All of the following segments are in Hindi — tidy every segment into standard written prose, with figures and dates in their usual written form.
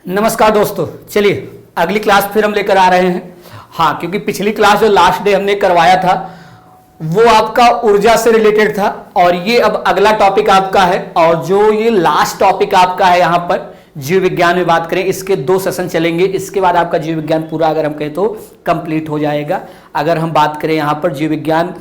नमस्कार दोस्तों, चलिए अगली क्लास फिर हम लेकर आ रहे हैं। हाँ, क्योंकि पिछली क्लास जो लास्ट डे हमने करवाया था वो आपका ऊर्जा से रिलेटेड था और ये अब अगला टॉपिक आपका है। और जो ये लास्ट टॉपिक आपका है यहाँ पर जीव विज्ञान में बात करें, इसके 2 सेशन चलेंगे। इसके बाद आपका जीव विज्ञान पूरा अगर हम कहें तो कंप्लीट हो जाएगा। अगर हम बात करें यहाँ पर जीव विज्ञान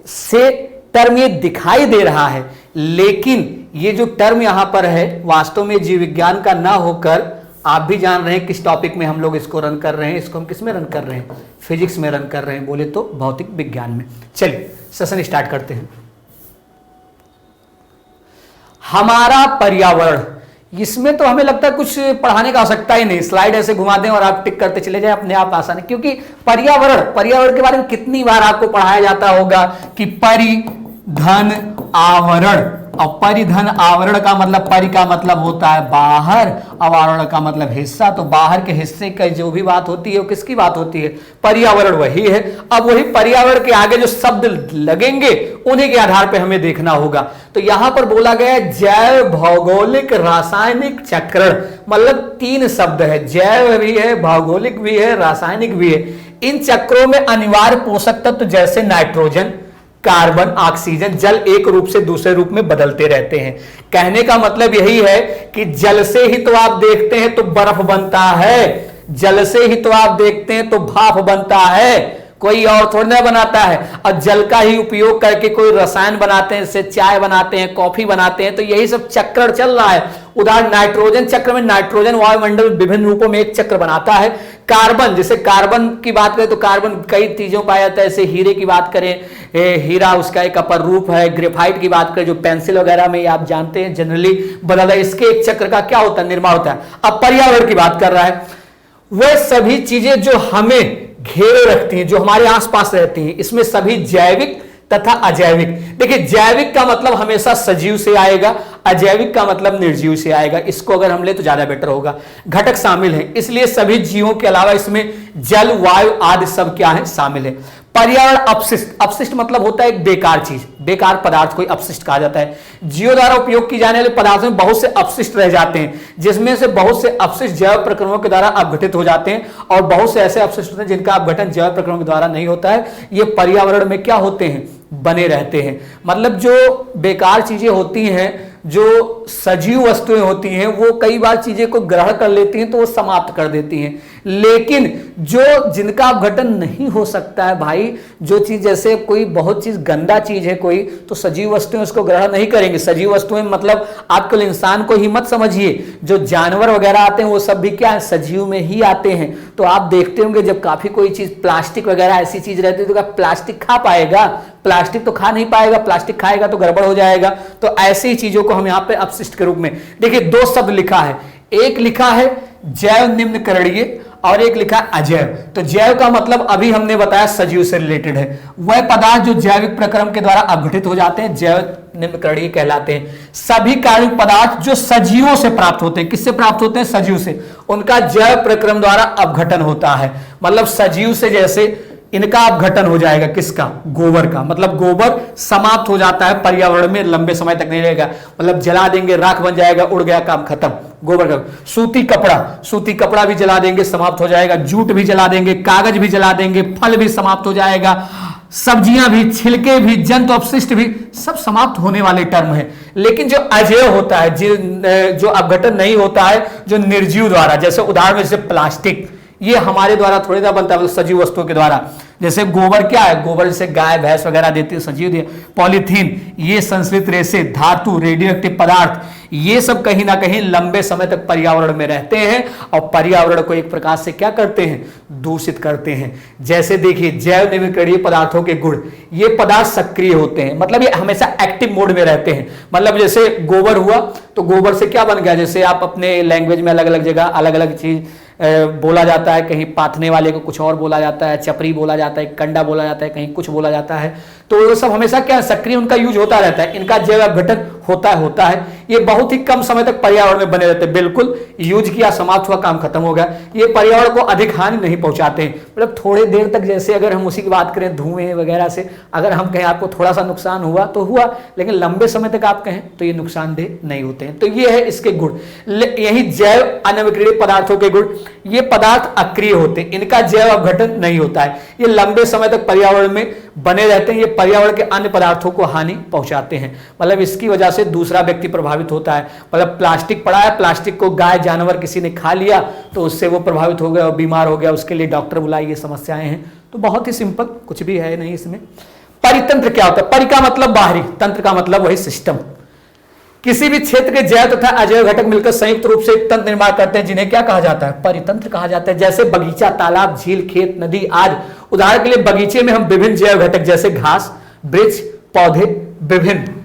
से टर्म ये दिखाई दे रहा है, लेकिन ये जो टर्म यहाँ पर है वास्तव में जीव विज्ञान का ना होकर आप भी जान रहे हैं किस टॉपिक में हम लोग इसको रन कर रहे हैं। इसको हम किस में रन कर रहे हैं? फिजिक्स में रन कर रहे हैं, बोले तो भौतिक विज्ञान में। चलिए सेशन स्टार्ट करते हैं। हमारा पर्यावरण, इसमें तो हमें लगता है कुछ पढ़ाने का आवश्यकता ही नहीं। स्लाइड ऐसे घुमा दें और आप टिक करते चले जाएं, अपने आप आसान है। क्योंकि पर्यावरण के बारे में कितनी बार आपको पढ़ाया जाता होगा कि परिधन आवरण। और परिधन आवरण का मतलब, परि का मतलब होता है बाहर, आवरण का मतलब हिस्सा। तो बाहर के हिस्से का जो भी बात होती है वो किसकी बात होती है? पर्यावरण वही है। अब वही पर्यावरण के आगे जो शब्द लगेंगे उन्हीं के आधार पे हमें देखना होगा। तो यहां पर बोला गया जैव भौगोलिक रासायनिक चक्रण, मतलब 3 शब्द है। जैव भी है, भौगोलिक भी है, रासायनिक भी है। इन चक्रों में अनिवार्य पोषक तत्व जैसे नाइट्रोजन, कार्बन, ऑक्सीजन, जल एक रूप से दूसरे रूप में बदलते रहते हैं। कहने का मतलब यही है कि जल से ही तो आप देखते हैं तो बर्फ बनता है, जल से ही तो आप देखते हैं तो भाप बनता है, कोई और थोड़ा ना बनाता है। और जल का ही उपयोग करके कोई रसायन बनाते हैं, जैसे चाय बनाते हैं, कॉफी बनाते हैं। तो यही सब चक्र चल रहा है। उदाहरण नाइट्रोजन चक्र में नाइट्रोजन वायुमंडल विभिन्न रूपों में एक चक्र बनाता है। कार्बन, जैसे कार्बन की बात करें तो कार्बन कई चीजों पाया जाता है। जैसे हीरे की बात करें, हीरा उसका एक अपर रूप है। ग्रेफाइट की बात करें जो पेंसिल वगैरह में आप जानते हैं जनरली बदला, इसके एक चक्र का क्या होता है? निर्माण होता है। अब पर्यावरण की बात कर रहा है, वह सभी चीजें जो हमें घेरे रखती हैं, जो हमारे आसपास रहती हैं, इसमें सभी जैविक तथा अजैविक। देखिए, जैविक का मतलब हमेशा सजीव से आएगा, अजैविक का मतलब निर्जीव से आएगा। इसको अगर हम ले तो ज्यादा बेटर होगा। घटक शामिल हैं, इसलिए सभी जीवों के अलावा इसमें जल, वायु आदि सब क्या है? शामिल है। पर्यावरण अपशिष्ट, अपशिष्ट मतलब होता है एक बेकार चीज, बेकार पदार्थ को अपशिष्ट कहा जाता है। जीवों द्वारा उपयोग की जाने वाले पदार्थों में बहुत से अपशिष्ट रह जाते हैं, जिसमें से बहुत से अपशिष्ट जैव प्रक्रियाओं के द्वारा अपघटित हो जाते हैं और बहुत से ऐसे अपशिष्ट होते हैं जिनका अपघटन जैव प्रक्रियाओं के द्वारा नहीं होता है। ये पर्यावरण में क्या होते हैं? बने रहते हैं। मतलब जो बेकार चीजें होती हैं, जो सजीव वस्तुएं होती हैं, वो कई बार चीजें को ग्रहण कर लेती हैं तो वो समाप्त कर देती हैं। लेकिन जो जिनका अपघटन नहीं हो सकता है भाई, जो चीज जैसे कोई बहुत चीज गंदा चीज है कोई, तो सजीव वस्तुएं उसको ग्रहण नहीं करेंगे। सजीव वस्तुएं मतलब आजकल इंसान को ही मत समझिए, जो जानवर वगैरह आते हैं वो सब भी क्या है? सजीव में ही आते हैं। तो आप देखते होंगे जब काफी कोई चीज प्लास्टिक वगैरह ऐसी चीज रहती है तो क्या प्लास्टिक खा पाएगा? प्लास्टिक तो खा नहीं पाएगा, प्लास्टिक खाएगा तो गड़बड़ हो जाएगा। तो ऐसी चीजों को हम यहाँ पे अपशिष्ट के रूप में देखिए। 2 शब्द लिखा है, एक लिखा है जैव निम्नकरणीय और एक लिखा है अजैव। तो जैव का मतलब अभी हमने बताया सजीव से रिलेटेड है। वह पदार्थ जो जैविक प्रक्रम के द्वारा अपघटित हो जाते हैं जैव निम्नकरणीय कहलाते हैं। सभी कार्बनिक पदार्थ जो सजीवों से प्राप्त होते हैं, किससे प्राप्त होते हैं? सजीव से। उनका जैव प्रक्रम द्वारा अपघटन होता है। मतलब सजीव से जैसे इनका अपघटन हो जाएगा, किसका? गोबर का। मतलब गोबर समाप्त हो जाता है, पर्यावरण में लंबे समय तक नहीं रहेगा। मतलब जला देंगे, राख बन जाएगा, उड़ गया, काम खत्म। गोबर का। सूती कपड़ा भी जला देंगे, समाप्त हो जाएगा। जूट भी जला देंगे, कागज भी जला देंगे, फल भी समाप्त हो जाएगा, सब्जियां भी, छिलके भी, जंतु अपशिष्ट भी, सब समाप्त होने वाले टर्म है। लेकिन जो अजैव होता है, जो अपघटन नहीं होता है, जो निर्जीव द्वारा, जैसे उदाहरण जैसे प्लास्टिक, ये हमारे द्वारा थोड़ी ना बनता है, मतलब सजीव वस्तुओं के द्वारा। जैसे गोबर क्या है? गोबर जैसे गाय भैंस वगैरह देती है, सजीव दिया। पॉलीथीन, ये संश्लित रेशे, धातु, रेडियोएक्टिव पदार्थ, ये सब कहीं ना कहीं लंबे समय तक पर्यावरण में रहते हैं और पर्यावरण को एक प्रकार से क्या करते हैं? दूषित करते हैं। जैसे देखिए जैव निम्नकरणीय पदार्थों के गुण, ये पदार्थ सक्रिय होते हैं, मतलब ये हमेशा एक्टिव मोड में रहते हैं। मतलब जैसे गोबर हुआ तो गोबर से क्या बन गया? जैसे आप अपने लैंग्वेज में अलग अलग जगह अलग अलग चीज बोला जाता है, कहीं पाथने वाले को कुछ और बोला जाता है, चपरी बोला जाता है, कंडा बोला जाता है, कहीं कुछ बोला जाता है। तो वो सब हमेशा क्या सक्रिय उनका यूज होता रहता है, इनका जैव अपघटन होता है। ये बहुत ही कम समय तक पर्यावरण में बने रहते हैं, बिल्कुल यूज किया समाप्त हुआ काम खत्म हो गया। ये पर्यावरण को अधिक हानि नहीं पहुंचाते हैं, मतलब थोड़े देर तक, जैसे अगर हम उसी की बात करें धुएं वगैरह से अगर हम कहें आपको थोड़ा सा नुकसान हुआ तो हुआ, लेकिन लंबे समय तक आप कहें तो ये नुकसानदेह नहीं होते हैं। तो ये है इसके गुण। यही जैव अनविक्रिय पदार्थों के गुण, ये पदार्थ अक्रिय होते हैं, इनका जैव अपघटन नहीं होता है, ये लंबे समय तक पर्यावरण में बने रहते हैं, ये पर्यावरण के अन्य पदार्थों को हानि पहुंचाते हैं। मतलब इसकी वजह से दूसरा व्यक्ति प्रभावित होता है। मतलब प्लास्टिक पड़ा है, प्लास्टिक को गाय जानवर किसी ने खा लिया तो उससे वो प्रभावित हो गया और बीमार हो गया, उसके लिए डॉक्टर बुलाइए, ये समस्याएं हैं। तो बहुत ही सिंपल, कुछ भी है नहीं इसमें। परितंत्र क्या होता है? परि का मतलब बाहरी, तंत्र का मतलब वही सिस्टम। किसी भी क्षेत्र के जैव तथा अजैव घटक मिलकर संयुक्त रूप से एक तंत्र निर्माण करते हैं, जिन्हें क्या कहा जाता है? परितंत्र कहा जाता है। जैसे बगीचा, तालाब, झील, खेत, नदी आदि। उदाहरण के लिए बगीचे में हम विभिन्न जैव घटक जैसे घास, वृक्ष, पौधे, विभिन्न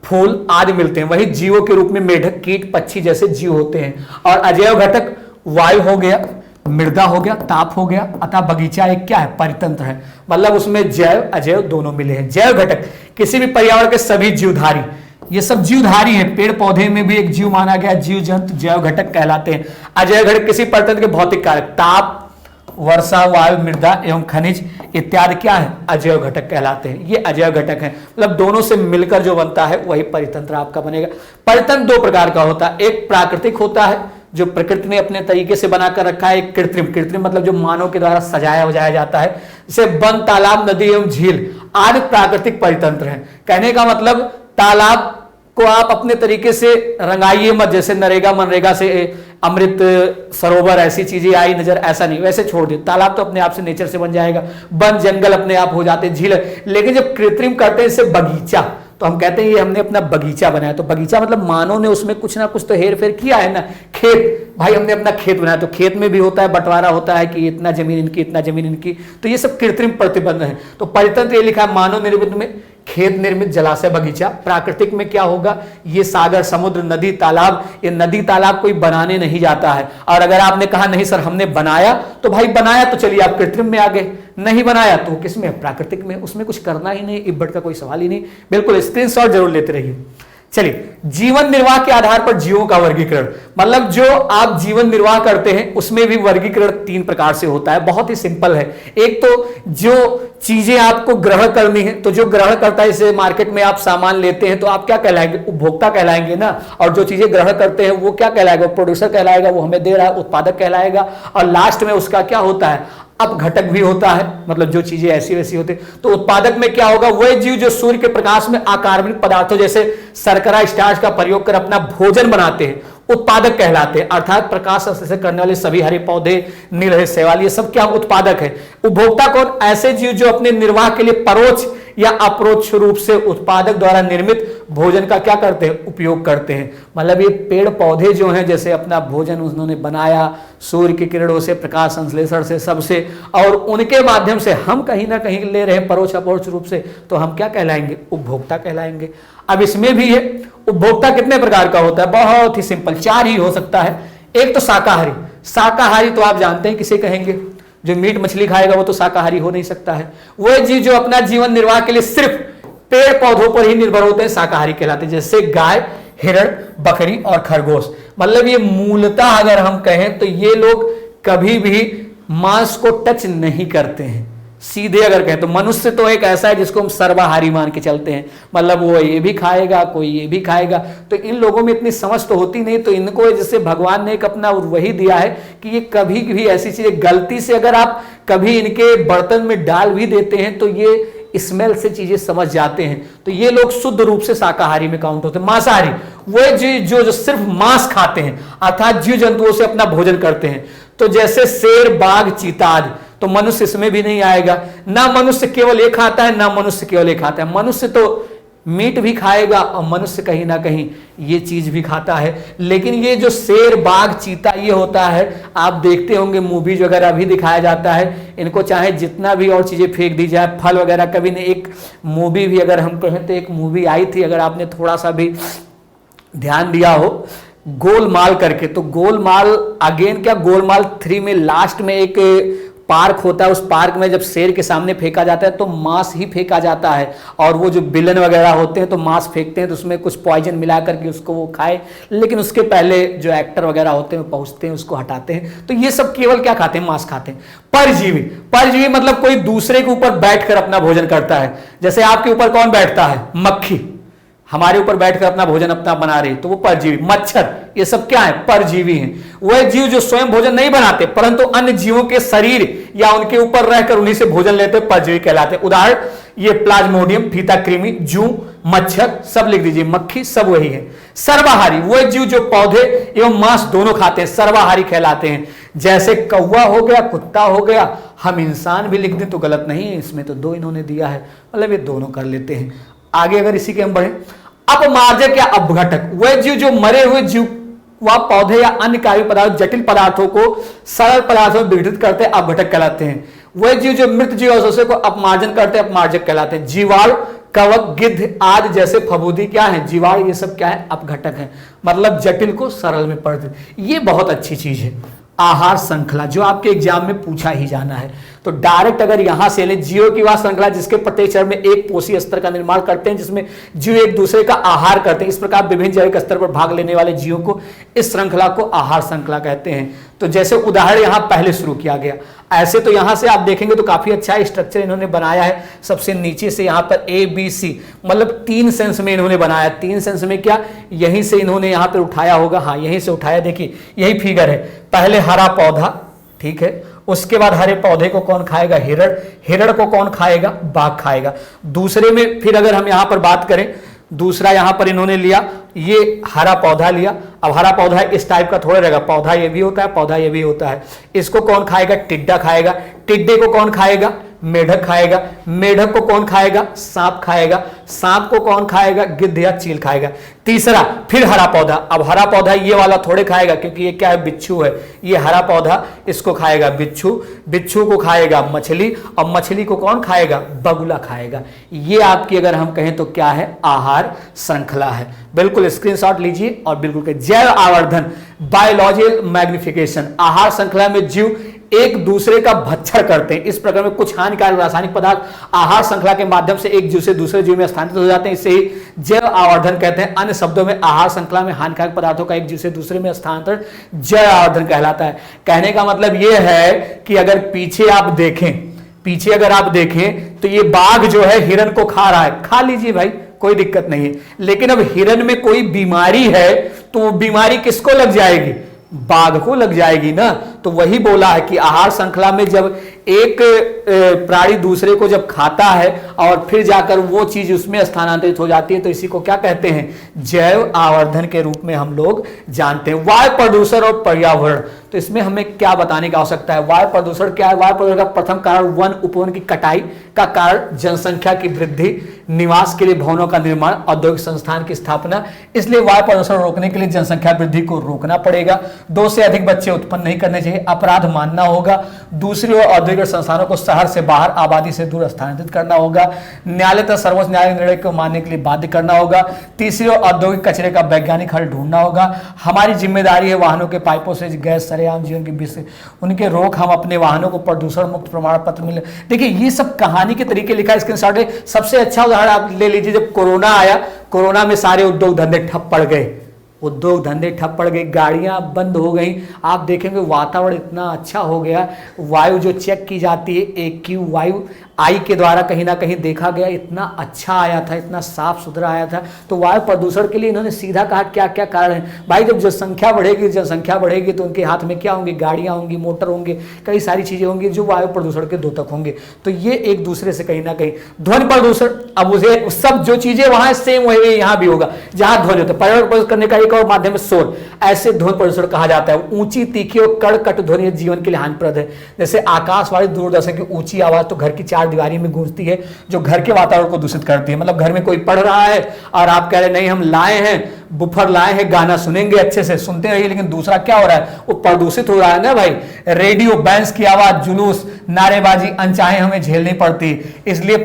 फूल आदि मिलते हैं। वही जीवों के रूप में मेढक, कीट, पक्षी जैसे जीव होते हैं। और अजैव घटक वायु हो गया, मृदा हो गया, ताप हो गया। अतः बगीचा एक क्या है? परितंत्र है। मतलब उसमें जैव अजैव दोनों मिले हैं। जैव घटक किसी भी पर्यावरण के सभी जीवधारी, ये सब जीवधारी है। पेड़ पौधे में भी एक जीव माना गया, जीव जंतु जैव घटक कहलाते हैं। अजैव घटक किसी परितंत्र के भौतिक कारक, ताप, वर्षा, वायु, मृदा एवं खनिज इत्यादि क्या है? अजैव घटक कहलाते हैं। ये अजैव घटक है, मतलब दोनों से मिलकर जो बनता है वही परितंत्र आपका बनेगा। परितंत्र दो प्रकार का होता है, एक प्राकृतिक होता है जो प्रकृति ने अपने तरीके से बनाकर रखा है, एक कृत्रिम। कृत्रिम मतलब जो मानव के द्वारा सजाया वजाया जाता है, जैसे वन, तालाब, नदी एवं झील आदि प्राकृतिक परितंत्र है। कहने का मतलब तालाब को आप अपने तरीके से रंगाइए मत, जैसे नरेगा मनरेगा से अमृत सरोवर ऐसी चीजें आई नजर, ऐसा नहीं, वैसे छोड़ दे। तालाब तो अपने आप से नेचर से बन जाएगा, वन जंगल अपने आप हो जाते, झील। लेकिन जब कृत्रिम करते हैं इसे बगीचा, तो हम कहते हैं ये हमने अपना बगीचा बनाया। तो बगीचा मतलब मानव ने उसमें कुछ ना कुछ तो हेर फेर किया है ना। खेत, भाई हमने अपना खेत बनाया, तो खेत में भी होता है बंटवारा होता है कि इतना जमीन इनकी, इतना जमीन इनकी। तो ये सब कृत्रिम प्रतिबंध है। तो परितंत्र ये लिखा है मानव निर्मित में खेत निर्मित जलाशय बगीचा। प्राकृतिक में क्या होगा? ये सागर, समुद्र, नदी, तालाब। ये नदी तालाब कोई बनाने नहीं जाता है। और अगर आपने कहा नहीं सर हमने बनाया, तो भाई बनाया तो चलिए आप कृत्रिम में आ गए, नहीं बनाया तो किसमें? प्राकृतिक में। उसमें कुछ करना ही नहीं, इब्बट का कोई सवाल ही नहीं। बिल्कुल स्क्रीनशॉट जरूर लेते रहिए। चलिए, जीवन निर्वाह के आधार पर जीवों का वर्गीकरण, मतलब जो आप जीवन निर्वाह करते हैं उसमें भी वर्गीकरण तीन प्रकार से होता है। बहुत ही सिंपल है। एक तो जो चीजें आपको ग्रहण करनी है, तो जो ग्रहण करता है, जैसे मार्केट में आप सामान लेते हैं तो आप क्या कहलाएंगे? उपभोक्ता कहलाएंगे ना। और जो चीजें ग्रहण करते हैं वो क्या कहलाएगा? प्रोड्यूसर कहलाएगा, वो हमें दे रहा है, उत्पादक कहलाएगा। और लास्ट में उसका क्या होता है? अपघटक भी होता है, मतलब जो चीजें ऐसी वैसी होती। तो उत्पादक में क्या होगा? वह जीव जो सूर्य के प्रकाश में अकार्बनिक पदार्थों जैसे शर्करा, स्टार्च का प्रयोग कर अपना भोजन बनाते हैं, उत्पादक कहलाते हैं। अर्थात प्रकाश संश्लेषण करने वाले सभी हरे पौधे, नील शैवाल, ये सब क्या उत्पादक है। उपभोक्ता कौन? ऐसे जीव जो अपने निर्वाह के लिए परोक्ष या अप्रोक्ष रूप से उत्पादक द्वारा निर्मित भोजन का क्या करते हैं? उपयोग करते हैं। मतलब ये पेड़ पौधे जो हैं, जैसे अपना भोजन उन्होंने बनाया सूर्य की किरणों से, प्रकाश संश्लेषण से, सबसे, और उनके माध्यम से हम कहीं ना कहीं ले रहे हैं परोक्ष अपरोक्ष रूप से, तो हम क्या कहलाएंगे? उपभोक्ता कहलाएंगे। अब इसमें भी है, उपभोक्ता कितने प्रकार का होता है? बहुत ही सिंपल, चार ही हो सकता है। एक तो शाकाहारी। शाकाहारी तो आप जानते हैं किसे कहेंगे? जो मीट मछली खाएगा वो तो शाकाहारी हो नहीं सकता है। वह जीव जो अपना जीवन निर्वाह के लिए सिर्फ पेड़ पौधों पर ही निर्भर होते हैं, शाकाहारी कहलाते हैं। जैसे गाय, हिरण, बकरी और खरगोश। मतलब ये मूलतः अगर हम कहें तो ये लोग कभी भी मांस को टच नहीं करते हैं। सीधे अगर कहें तो मनुष्य तो एक ऐसा है जिसको हम सर्वाहारी मान के चलते हैं, मतलब वो ये भी खाएगा, कोई ये भी खाएगा। तो इन लोगों में इतनी समझ तो होती नहीं, तो इनको जैसे भगवान ने एक अपना वही दिया है कि ये कभी भी ऐसी चीजें गलती से अगर आप कभी इनके बर्तन में डाल भी देते हैं तो ये स्मेल से चीजें समझ जाते हैं। तो ये लोग शुद्ध रूप से शाकाहारी में काउंट होते हैं। मांसाहारी वो जो सिर्फ मांस खाते हैं, अर्थात जीव जंतुओं से अपना भोजन करते हैं। तो जैसे शेर, बाघ, चीता आदि। तो मनुष्य इसमें भी नहीं आएगा। ना मनुष्य केवल एक खाता है, ना मनुष्य केवल एक खाता है। मनुष्य तो मीट भी खाएगा और मनुष्य कहीं ना कहीं ये चीज भी खाता है। लेकिन ये जो शेर, बाघ, चीता ये होता है, आप देखते होंगे मूवीज वगैरह भी दिखाया जाता है, इनको चाहे जितना भी और चीजें फेंक दी जाए, फल वगैरह, कभी नहीं। एक मूवी भी अगर हम कहें तो एक मूवी आई थी, अगर आपने थोड़ा सा भी ध्यान दिया हो, गोलमाल करके। तो गोलमाल अगेन क्या, गोलमाल 3 में लास्ट में एक पार्क होता है, उस पार्क में जब शेर के सामने फेंका जाता है तो मांस ही फेंका जाता है, और वो जो विलन वगैरह होते हैं तो मांस फेंकते हैं तो उसमें कुछ पॉइजन मिला करके उसको वो खाए, लेकिन उसके पहले जो एक्टर वगैरह होते हैं वो पहुंचते हैं, उसको हटाते हैं। तो ये सब केवल क्या खाते हैं? मांस खाते हैं। परजीवी, परजीवी मतलब कोई दूसरे के ऊपर बैठकर अपना भोजन करता है। जैसे आपके ऊपर कौन बैठता है? मक्खी हमारे ऊपर बैठकर अपना भोजन अपना बना रही, तो वो परजीवी। मच्छर, ये सब क्या है? परजीवी हैं। वह जीव जो स्वयं भोजन नहीं बनाते परंतु अन्य जीवों के शरीर या उनके ऊपर रहकर उन्हीं से भोजन लेते, परजीवी कहलाते हैं। उदाहरण ये प्लाज्मोडियम, फीता कृमि, जू, मच्छर, सब लिख दीजिए, मक्खी, सब वही है। सर्वाहारी, वह जीव जो पौधे एवं मांस दोनों खाते हैं, सर्वाहारी कहलाते हैं। जैसे कौवा हो गया, कुत्ता हो गया। हम इंसान भी लिख दें तो गलत नहीं है, इसमें तो दो इन्होंने दिया है, मतलब ये दोनों कर लेते हैं। आगे अगर इसी के हम बढ़े, अपमार्जक या अपघटक, वह जीव जो मरे हुए जीव व पौधे या अन्य कार्य पदार्थ जटिल पदार्थों को सरल पदार्थों में विघटित करते हैं, अपघटक कहलाते हैं। वह जीव जो मृत जीव अवशेषों को अपमार्जन करते हैं, अपमार्जक कहलाते हैं। जीवाणु, कवक, गिद्ध आदि जैसे फफूंदी क्या है? जीवाणु, ये सब क्या है? अपघटक है, मतलब जटिल को सरल में पढ़ते। ये बहुत अच्छी चीज है, आहार श्रृंखला, जो आपके एग्जाम में पूछा ही जाना है। तो डायरेक्ट अगर यहां से ले, जीवों की वह श्रृंखला जिसके प्रत्येक चरण में एक पोषी स्तर का निर्माण करते हैं, जिसमें जीव एक दूसरे का आहार करते हैं। इस प्रकार विभिन्न जैविक स्तर पर भाग लेने वाले जीवों को इस श्रृंखला को आहार श्रृंखला कहते हैं। तो जैसे उदाहरण यहां पहले शुरू किया गया, ऐसे तो यहां से आप देखेंगे तो काफी अच्छा स्ट्रक्चर इन्होंने बनाया है। सबसे नीचे से यहां पर ए बी सी, मतलब 3 सेंस में इन्होंने बनाया। 3 सेंस में क्या? यहीं से इन्होंने यहां पर उठाया होगा, हाँ यहीं से उठाया। देखिए यही फिगर है, पहले हरा पौधा, ठीक है, उसके बाद हरे पौधे को कौन खाएगा? हिरण। हिरण को कौन खाएगा? बाघ खाएगा। दूसरे में फिर अगर हम यहां पर बात करें, दूसरा यहां पर इन्होंने लिया, ये हरा पौधा लिया। अब हरा पौधा इस टाइप का थोड़ा रहेगा, पौधा ये भी होता है, पौधा ये भी होता है। इसको कौन खाएगा? टिड्डा खाएगा। टिड्डे को कौन खाएगा? मेढक खाएगा। मेढक को कौन खाएगा? सांप खाएगा। सांप को कौन खाएगा? गिद्ध या चील खाएगा। तीसरा फिर हरा पौधा। अब हरा पौधा ये वाला थोड़े खाएगा, क्योंकि ये क्या है? बिच्छू है। ये हरा पौधा, इसको खाएगा बिच्छू। बिच्छू को खाएगा मछली, और मछली को कौन खाएगा? बगुला खाएगा। ये आपकी अगर हम कहें तो क्या है? आहार श्रृंखला है। बिल्कुल स्क्रीनशॉट लीजिए और बिल्कुल जैव आवर्धन, बायोलॉजिकल मैग्निफिकेशन, आहार श्रृंखला में जीव एक दूसरे का भक्षण करते हैं। इस प्रकार में कुछ हानिकारक रासायनिक पदार्थ आहार श्रृंखला के माध्यम से एक जीव से दूसरे जीव में स्थानांतरित हो जाते हैं, इसे ही जैव आवर्धन कहते हैं। अन्य शब्दों में आहार श्रृंखला में हानिकारक पदार्थों का एक जीव से दूसरे में स्थानांतरण जैव आवर्धन कहलाता है। कहने का मतलब यह है कि अगर पीछे आप देखें, पीछे अगर आप देखें तो ये बाघ जो है हिरण को खा रहा है, खा लीजिए भाई, कोई दिक्कत नहीं है। लेकिन अब हिरण में कोई बीमारी है तो वो बीमारी किसको लग जाएगी? बाघ को लग जाएगी ना। तो वही बोला है कि आहार श्रृंखला में जब एक प्राणी दूसरे को जब खाता है और फिर जाकर वो चीज उसमें स्थानांतरित हो जाती है, तो इसी को क्या कहते हैं? जैव आवर्धन के रूप में हम लोग जानते हैं। वायु प्रदूषण और पर्यावरण, तो इसमें हमें क्या बताने की आवश्यकता है? वायु प्रदूषण क्या है? वायु प्रदूषण का प्रथम कारण वन उपवन की कटाई का कारण, जनसंख्या की वृद्धि, निवास के लिए भवनों का निर्माण, औद्योगिक संस्थान की स्थापना। इसलिए वायु प्रदूषण रोकने के लिए जनसंख्या वृद्धि को रोकना पड़ेगा। 2 से अधिक बच्चे उत्पन्न नहीं करने चाहिए। अपराध मानना होगा। दूसरी ओर औद्योगिक संस्थानों को शहर से बाहर, आबादी से दूर स्थानांतरित करना होगा। न्यायालय तथा सर्वोच्च न्यायालय निर्णय को मानने के लिए बाध्य करना होगा। तीसरी ओर औद्योगिक कचरे का वैज्ञानिक हल ढूंढना होगा। हमारी जिम्मेदारी है वाहनों के पाइपों से गैस सरेआम जीवन के बीच उनके रोक, हम अपने वाहनों को प्रदूषण मुक्त प्रमाण पत्र मिले। देखिए ये सब कहानी के तरीके लिखा है, स्क्रीनशॉट है। सबसे अच्छा उदाहरण आप ले लीजिए, जब कोरोना आया, कोरोना में सारे उद्योग धंधे ठप पड़ गए, उद्योग धंधे ठप पड़ गए, गाड़ियां बंद हो गई। आप देखेंगे वातावरण इतना अच्छा हो गया, वायु जो चेक की जाती है AQ वायु आई के द्वारा कहीं ना कहीं देखा गया, इतना अच्छा आया था, इतना साफ सुथरा आया था। तो वायु प्रदूषण के लिए इन्होंने सीधा कहा क्या क्या कारण है भाई। जब जनसंख्या बढ़ेगी तो उनके हाथ में क्या होंगे? गाड़ियां होंगी, मोटर होंगे, कई सारी चीजें होंगी जो वायु प्रदूषण के द्योतक होंगे। तो ये एक दूसरे से कहीं ना कहीं। ध्वनि प्रदूषण, अब उसे सब जो चीजें वहां सेम वही यहाँ भी होगा। जहां ध्वनि होता है, पर्यावरण प्रदूषण करने का एक और माध्यम है शोर, ऐसे ध्वनि प्रदूषण कहा जाता है। ऊंची, तीखी और कड़कट ध्वनि जीवन के लिए हानिप्रद है। जैसे आकाशवाणी, दूरदर्शन की ऊंची आवाज तो घर की 4 चार दीवारी में गूंजती है, जो घर के वातावरण को दूषित करती है। मतलब घर में कोई पढ़ रहा है और आप कह रहे नहीं हम लाए हैं बुफर लाए हैं, गाना सुनेंगे, अच्छे से सुनते रहिए, लेकिन दूसरा क्या हो रहा है, वो प्रदूषित हो रहा है ना भाई। रेडियो, बैंस की आवाज, जुलूस, नारेबाजी अनचाहे हमें झेलनी पड़ती। इसलिए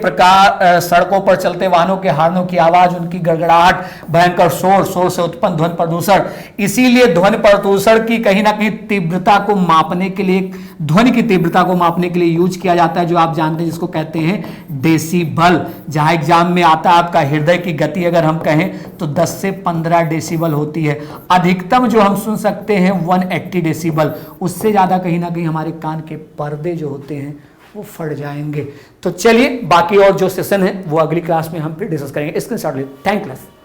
सड़कों पर चलते वाहनों के हॉर्नों की आवाज, उनकी गड़गड़ाहट, भयंकर शोर, शोर से उत्पन्न ध्वनि प्रदूषण। इसीलिए ध्वनि प्रदूषण की कहीं ना कहीं तीव्रता को मापने के लिए, ध्वनि की तीव्रता को मापने के लिए यूज किया जाता है, जो आप जानते हैं जिसको कहते हैं डेसिबल। जहां एग्जाम में आता है आपका हृदय की गति अगर हम कहें तो 10 से 15 डेसिबल होती है। अधिकतम जो हम सुन सकते हैं 180 डेसिबल। उससे ज्यादा कहीं ना कहीं हमारे कान के पर्दे जो होते हैं वो फट जाएंगे। तो चलिए बाकी और जो सेशन है वो अगली क्लास में हम फिर डिस्कस करेंगे। स्क्रीनशॉट ले, थैंक यू।